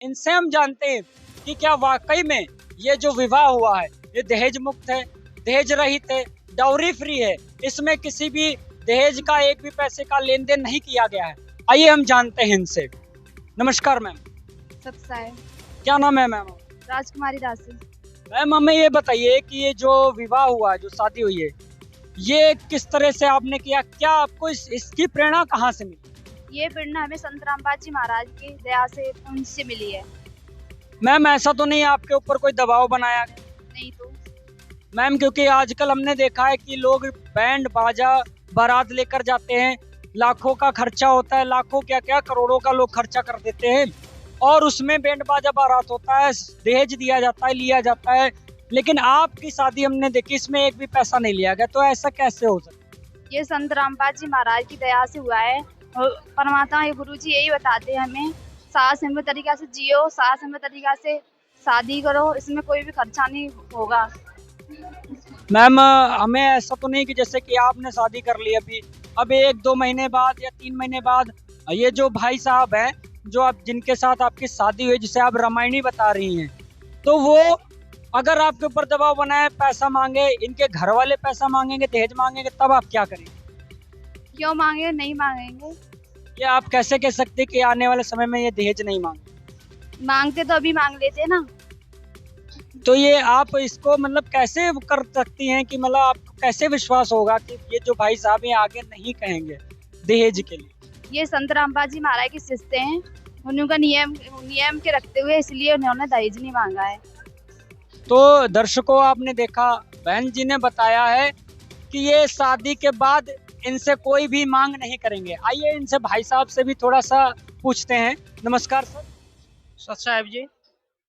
इनसे हम जानते हैं कि क्या वाकई में ये जो विवाह हुआ है ये दहेज मुक्त है, दहेज रहित है, डाउरी फ्री है, इसमें किसी भी दहेज का एक भी पैसे का लेन देन नहीं किया गया है। आइए हम जानते हैं इनसे। नमस्कार मैम। सत्साय क्या नाम है मैम? राजकुमारी दासी। मैम हमें ये बताइए कि ये जो विवाह हुआ है, जो शादी हुई है, ये किस तरह से आपने किया? क्या आपको इसकी प्रेरणा कहाँ से मिली? ये प्रेरणा हमें संत रामपाल जी महाराज की दया से उनसे मिली है। मैम ऐसा तो नहीं आपके ऊपर कोई दबाव बनाया गया? नहीं तो मैम क्योंकि आजकल हमने देखा है कि लोग बैंड बाजा बारात लेकर जाते हैं, लाखों का खर्चा होता है, लाखों क्या क्या करोड़ों का लोग खर्चा कर देते हैं और उसमें बैंड बाजा बारात होता है, दहेज दिया जाता है, लिया जाता है, लेकिन आपकी शादी हमने देखी इसमें एक भी पैसा नहीं लिया गया, तो ऐसा कैसे हो सकता? ये संत रामपाल जी महाराज की दया से हुआ है। और परमात्मा गुरु जी यही बताते हैं हमें, सात संभव तरीका से जियो, सात संभव तरीका से शादी करो, इसमें कोई भी खर्चा नहीं होगा। मैम हमें ऐसा तो नहीं कि जैसे कि आपने शादी कर ली अभी, अब 1-2 महीने बाद या 3 महीने बाद ये जो भाई साहब हैं जो आप जिनके साथ आपकी शादी हुई, जिसे आप रामायणी बता रही हैं, तो वो अगर आपके ऊपर दबाव बनाए, पैसा मांगे, इनके घर वाले पैसा मांगेंगे, दहेज मांगेंगे, तब आप क्या करेंगे? क्यों मांगे? नहीं मांगेंगे। ये आप कैसे कह सकते कि आने वाले समय में ये दहेज नहीं मांगे? मांगते तो अभी मांग लेते ना। तो ये आप इसको मतलब कैसे कर सकती हैं कि मतलब आपको कैसे विश्वास होगा कि ये जो भाई साहब ये आगे नहीं कहेंगे दहेज के लिए? ये संत रामपाल जी महाराज के शिष्य हैं, उनका नियम के रखते हुए इसलिए उन्होंने दहेज नहीं मांगा है। तो दर्शकों आपने देखा, बहन जी ने बताया है कि ये शादी के बाद इनसे कोई भी मांग नहीं करेंगे। आइए इनसे भाई साहब से भी थोड़ा सा पूछते हैं। नमस्कार सर। सत साहब जी।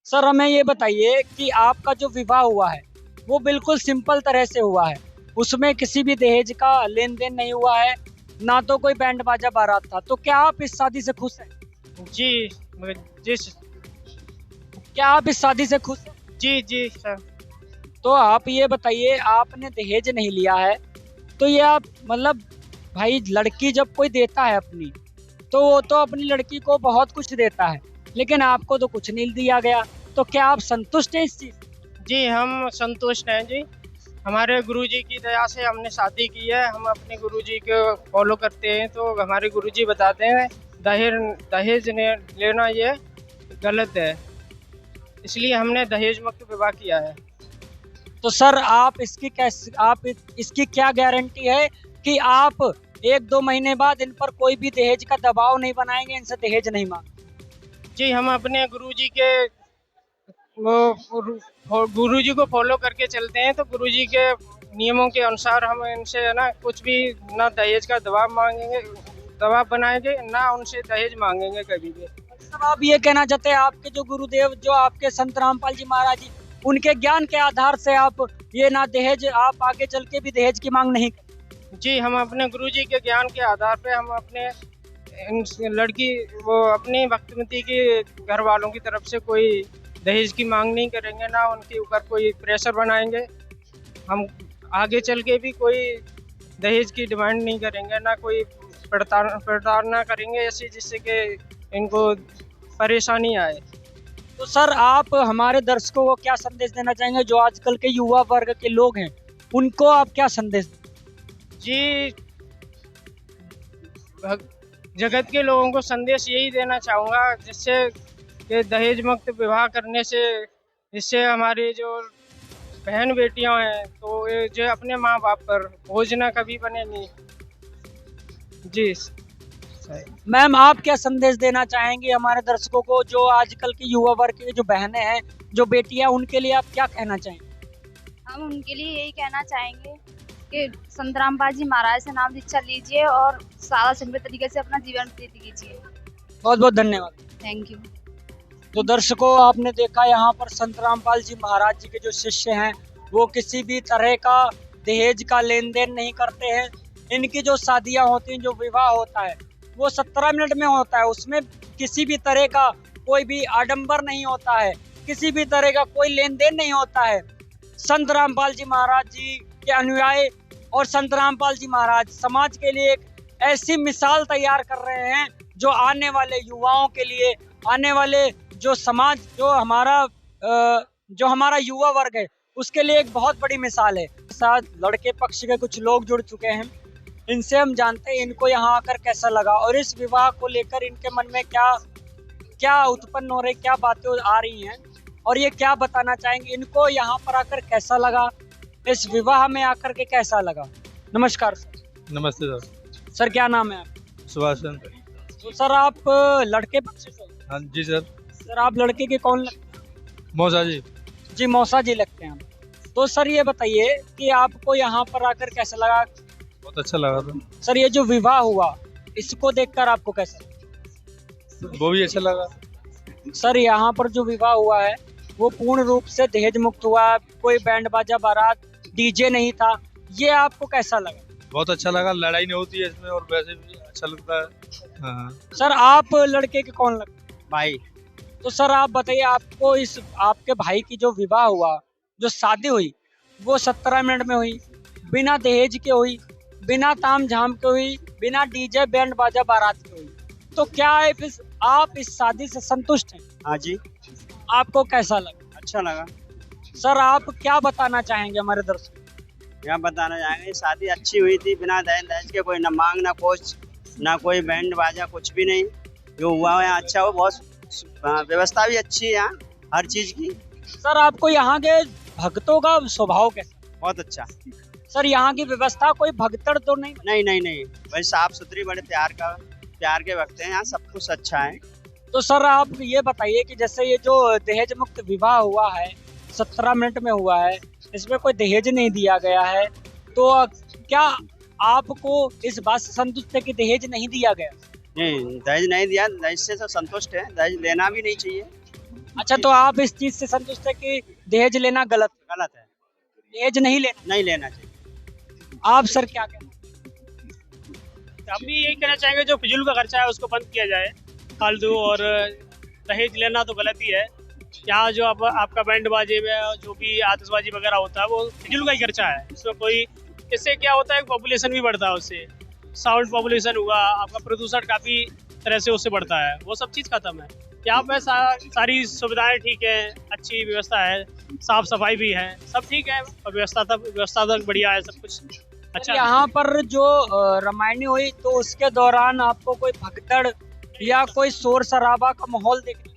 सर हमें ये बताइए कि आपका जो विवाह हुआ है वो बिल्कुल सिंपल तरह से हुआ है, उसमें किसी भी दहेज का लेन देन नहीं हुआ है, ना तो कोई बैंड बाजा बारात था, तो क्या आप इस शादी से खुश हैं? जी जी क्या आप इस शादी से खुश हैं? जी जी सर। तो आप ये बताइए, आपने दहेज नहीं लिया है, तो ये आप मतलब भाई लड़की जब कोई देता है अपनी, तो वो तो अपनी लड़की को बहुत कुछ देता है, लेकिन आपको तो कुछ नहीं दिया गया, तो क्या आप संतुष्ट हैं इस चीज? जी हम संतुष्ट हैं जी। हमारे गुरुजी की दया से हमने शादी की है। हम अपने गुरुजी को फॉलो करते हैं, तो हमारे गुरुजी बताते हैं दहेज लेना ये गलत है, इसलिए हमने दहेज मुक्त विवाह किया है। तो सर आप इसकी क्या गारंटी है कि आप 1-2 महीने बाद इन पर कोई भी दहेज का दबाव नहीं बनाएंगे, इनसे दहेज नहीं मांगेंगे? जी हम अपने गुरुजी के गुरुजी को फॉलो करके चलते हैं, तो गुरुजी के नियमों के अनुसार हम इनसे है ना कुछ भी ना दहेज का दबाव बनाएंगे, ना उनसे दहेज मांगेंगे कभी भी। सर आप ये कहना चाहते हैं आपके जो गुरुदेव जो आपके संत रामपाल जी महाराज जी, उनके ज्ञान के आधार से आप ये ना दहेज, आप आगे चल के भी दहेज की मांग नहीं करें? जी हम अपने गुरुजी के ज्ञान के आधार पे हम अपने अपनी भक्तिमती के घर वालों की तरफ से कोई दहेज की मांग नहीं करेंगे, ना उनके ऊपर कोई प्रेशर बनाएंगे। हम आगे चल के भी कोई दहेज की डिमांड नहीं करेंगे, ना कोई प्रताड़ना करेंगे ऐसी जिससे कि इनको परेशानी आए। तो सर आप हमारे दर्शकों को क्या संदेश देना चाहेंगे, जो आजकल के युवा वर्ग के लोग हैं उनको आप क्या संदेश दें? जी जगत के लोगों को संदेश यही देना चाहूँगा, जिससे कि दहेज मुक्त विवाह करने से इससे हमारी जो बहन बेटियां हैं तो ये जो अपने माँ बाप पर बोझ ना कभी बनेगी। जी मैम आप क्या संदेश देना चाहेंगे हमारे दर्शकों को, जो आजकल के युवा वर्ग की जो बहनें हैं, जो बेटियां, उनके लिए आप क्या कहना चाहेंगे? हम उनके लिए यही कहना चाहेंगे कि संत रामपाल जी महाराज से नाम दीक्षा लीजिए और सादा सिंपल तरीके से अपना जीवन व्यतीत कीजिए। बहुत बहुत धन्यवाद। Thank you. तो दर्शकों आपने देखा यहाँ पर संत रामपाल जी महाराज जी के जो शिष्य हैं वो किसी भी तरह का दहेज का लेन देन नहीं करते हैं। इनकी जो शादियाँ होती हैं, जो विवाह होता है वो 17 मिनट में होता है, उसमें किसी भी तरह का कोई भी आडंबर नहीं होता है, किसी भी तरह का कोई लेन देन नहीं होता है। संत रामपाल जी महाराज जी के अनुयायी और संत रामपाल जी महाराज समाज के लिए एक ऐसी मिसाल तैयार कर रहे हैं जो आने वाले युवाओं के लिए, आने वाले जो समाज, जो हमारा युवा वर्ग है, उसके लिए एक बहुत बड़ी मिसाल है। साथ लड़के पक्ष के कुछ लोग जुड़ चुके हैं, इनसे हम जानते हैं इनको यहाँ आकर कैसा लगा और इस विवाह को लेकर इनके मन में क्या उत्पन्न हो रही, क्या बातें आ रही हैं और ये क्या बताना चाहेंगे, इनको यहाँ पर आकर कैसा लगा, इस विवाह में आकर के कैसा लगा। नमस्कार सर। नमस्ते सर। सर क्या नाम है आपका? सुभाष चंद्र। तो सर आप लड़के पक्ष से? हाँ जी सर। सर आप लड़के के कौन लगते हैं? मौसा जी। जी मौसा जी लगते हैं। तो सर ये बताइए कि आपको यहाँ पर आकर कैसा लगा? बहुत अच्छा लगा था। सर ये जो विवाह हुआ इसको देखकर आपको कैसा लगा? वो भी अच्छा लगा। सर यहाँ पर जो विवाह हुआ है वो पूर्ण रूप से दहेज मुक्त हुआ, कोई बैंड बाजा बारात डीजे नहीं था, ये आपको कैसा लगा? बहुत अच्छा लगा, लड़ाई नहीं होती है इसमें और वैसे भी अच्छा लगता है। हाँ। सर आप लड़के के कौन लगते हैं? भाई। तो सर आप बताइए आपको इस आपके भाई की जो विवाह हुआ, जो शादी हुई, वो 17 मिनट में हुई, बिना दहेज के हुई, बिना ताम झाम के हुई, बिना डीजे बैंड बाजा बारात के हुई, तो क्या है फिर आप इस शादी से संतुष्ट हैं? हाँ जी, आपको कैसा लगा? अच्छा लगा। सर आप क्या बताना चाहेंगे हमारे दर्शकों? क्या बताना चाहेंगे, शादी अच्छी हुई थी, बिना दहेज के, कोई ना मांग ना कुछ, ना कोई बैंड बाजा, कुछ भी नहीं। जो हुआ है अच्छा हो, बहुत व्यवस्था भी अच्छी है यहाँ हर चीज की। सर आपको यहाँ के भक्तों का स्वभाव कैसा? बहुत अच्छा। सर यहाँ की व्यवस्था कोई भगदड़ तो नहीं? नहीं, भाई साफ सुथरी, बड़े प्यार के वक्त हैं यहाँ, सब कुछ अच्छा है। तो सर आप ये बताइए कि जैसे ये जो दहेज मुक्त विवाह हुआ है 17 मिनट में हुआ है, इसमें कोई दहेज नहीं दिया गया है, तो क्या आपको इस बात से संतुष्ट है कि दहेज नहीं दिया गया? नहीं, दहेज नहीं दिया, दहेज से तो संतुष्ट है, दहेज लेना भी नहीं चाहिए। अच्छा, तो आप इस चीज से संतुष्ट है कि दहेज लेना गलत है, दहेज नहीं लेना चाहिए। आप सर क्या कहना? हम भी यही कहना चाहेंगे, जो फिजूल का खर्चा है उसको बंद किया जाए, फालतू, और दहेज लेना तो गलत ही है। यहाँ जो आपका बैंड बाजे में जो भी आतिशबाजी वगैरह होता है वो फिजूल का ही खर्चा है, उसमें कोई, इससे क्या होता है पॉपुलेशन भी बढ़ता है, उससे साउंड पॉपुलेशन हुआ, आपका प्रदूषण काफ़ी तरह से उससे बढ़ता है, वो सब चीज़ खत्म है। यहाँ पे सारी सुविधाएं ठीक है, अच्छी व्यवस्था है, साफ सफाई भी है, सब ठीक है, और व्यवस्था तक बढ़िया है, सब कुछ अच्छा। यहाँ पर जो रामायणी हुई तो उसके दौरान आपको कोई भगदड़ या कोई शोर शराबा का माहौल देखने?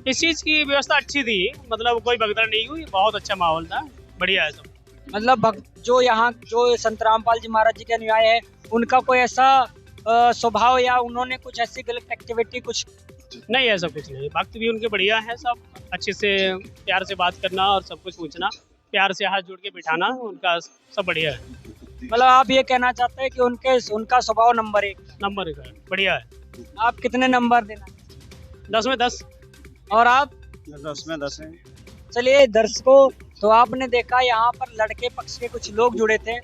इस चीज़ की व्यवस्था अच्छी थी, मतलब कोई भगदड़ नहीं हुई, बहुत अच्छा माहौल था, बढ़िया है सब। मतलब जो यहाँ जो संत रामपाल जी महाराज जी के अनुयायी है, उनका कोई ऐसा स्वभाव या उन्होंने कुछ ऐसी गलत एक्टिविटी कुछ? नहीं, ऐसा कुछ नहीं, भक्त भी उनके बढ़िया है, सब अच्छे से प्यार से बात करना और सब कुछ पूछना, प्यार से हाथ जोड़ के बिठाना, उनका सब बढ़िया है। मतलब आप ये कहना चाहते हैं कि उनका स्वभाव नंबर 1 है, बढ़िया है। आप कितने नंबर देना? 10 में 10। और आप? 10 में 10 है। चलिए दर्शकों, तो आपने देखा यहाँ पर लड़के पक्ष के कुछ लोग जुड़े थे,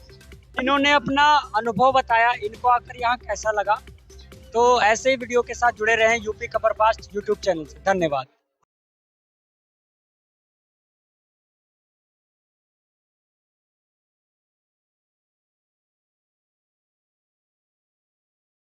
इन्होंने अपना अनुभव बताया, इनको आकर यहाँ कैसा लगा। तो ऐसे ही वीडियो के साथ जुड़े रहें यूपी खबर फास्ट यूट्यूब चैनल से। धन्यवाद।